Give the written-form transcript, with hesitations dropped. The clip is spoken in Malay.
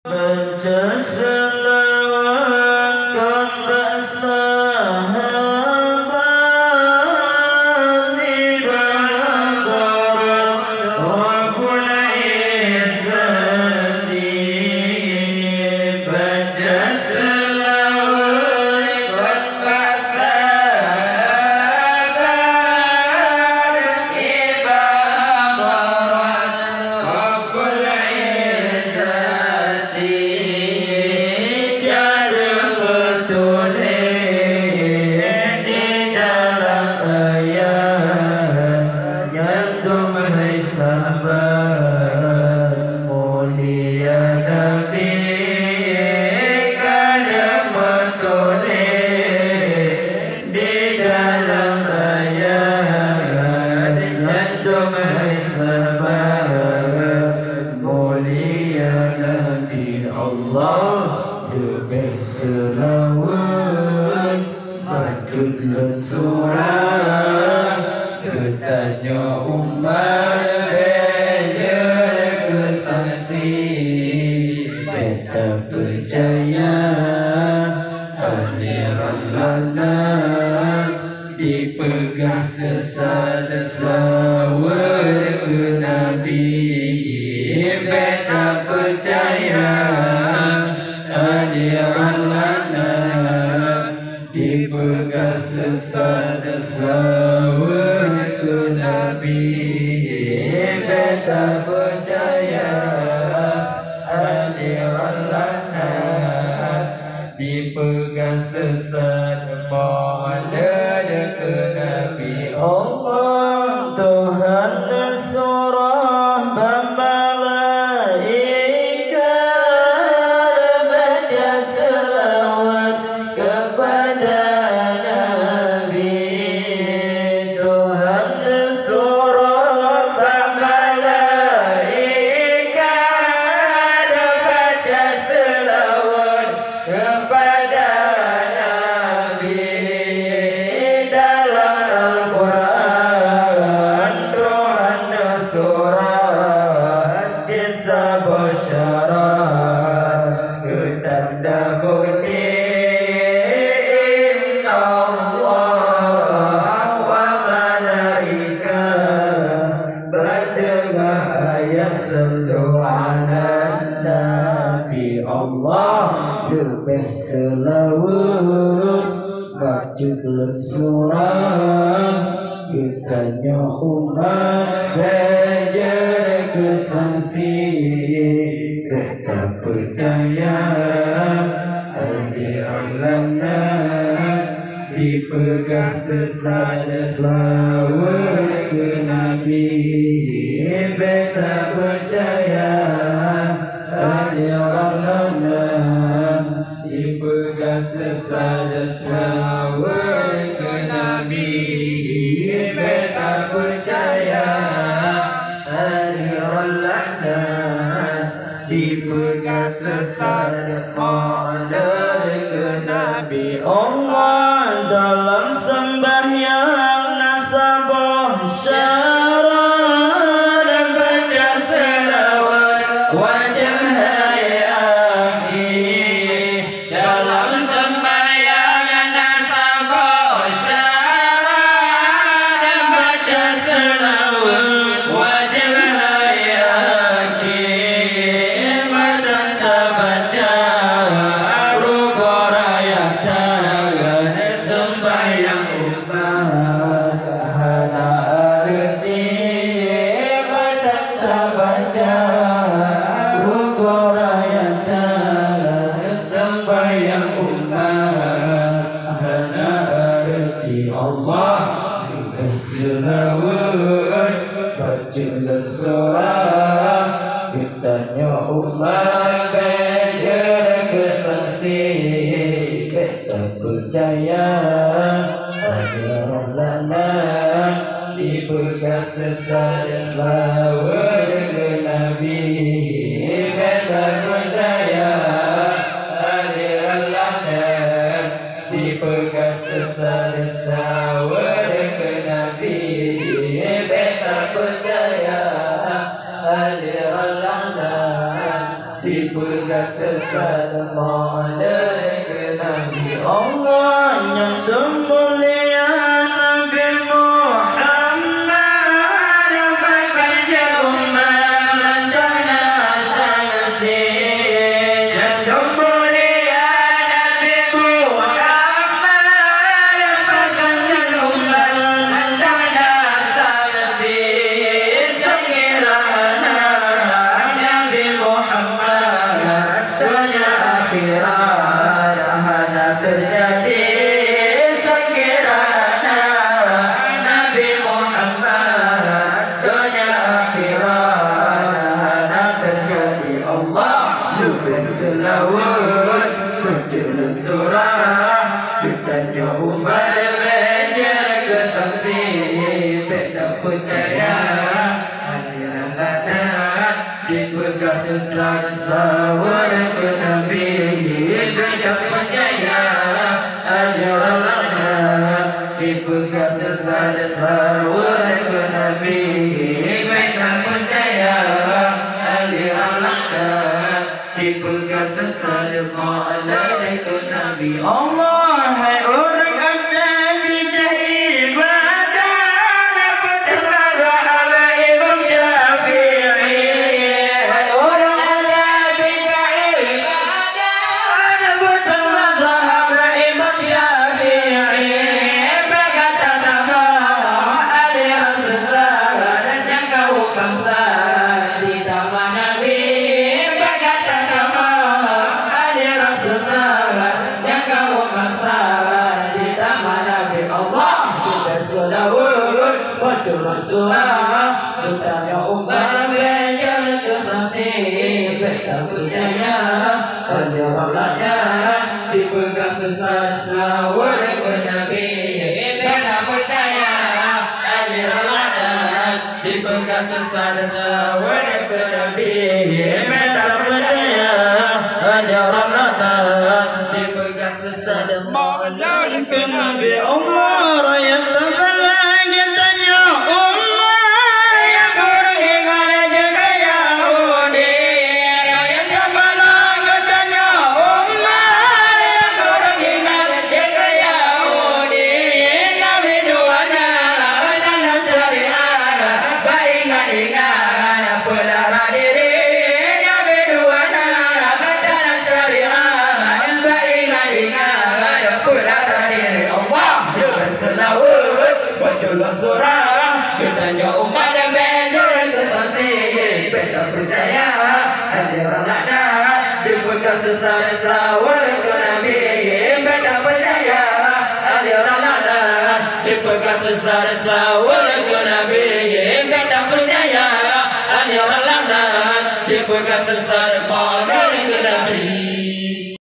Baca selawat kepada sahabat ibadah Rabbul Izzati. Baca selawat kepada sahabat ibadah Rabbul Allah lebih selawat Batul surah Ketanya umat Bejer kesaksi Tetap percaya Aliran lana Dipegang sesat selawat ke Nabi Tetap percaya aliran lana dipegang sesat selawat ke Nabi. Beta percaya aliran lana dipegang sesat model ke Nabi. Allah Tuhan surah Allah lebih selawat baca surah Kitanya umat Bejer kesaksi Tetap percaya aliran lana dipegang sesat selawat ke Nabi. Beta percaya aliran lana dipegang sesat selawat ke Nabi. Beta percaya aliran lana dipegang sesat model ke Nabi. Allah dalam sembahyang nasabah syarat dan baca selawat wajib hai akhi. Dalam sembahyang nasabah syarat dan baca selawat wajib hai akhi. Mata baca rukun ayat sembahyang sesat maulid Nabi Allah yang mulia Nabi Muhammad bekerja umat tanah sanasi yang mulia Nabi Muhammad bekerja umat tanah sanasi sekiranya Nabi Muhammad dunia akhirat hanya terjadi sekiranya Nabi Muhammad dunia akhirat hanya terjadi Allah berselawat berjalan surah ditanya umat belajar kesaksi beda percaya dipegang sesat-sawar ke Nabi tidak percaya ajaran dipegang sesat-sawar ke Nabi tidak percaya ajaran dipegang sesat-sawar ke Nabi Allah hai orang ada bijak ibadah berterima ala Imam Syafi'i surah ditanya umat belajar kesaksi beda percaya penjaralannya dipegang sesat-sawar ke Nabi beda percaya penjaralannya dipegang sesat-sawar ke Nabi beda percaya penjaralannya dipegang sesat-sawar ke Nabi Allah rakyat surah ditanya umat belajar kesaksi beda percaya ajarannya dipegang sesat-sawar ke Nabi beda percaya ajarannya dipegang sesat-sawar ke Nabi beda percaya ajarannya dipegang sesat-sawar ke Nabi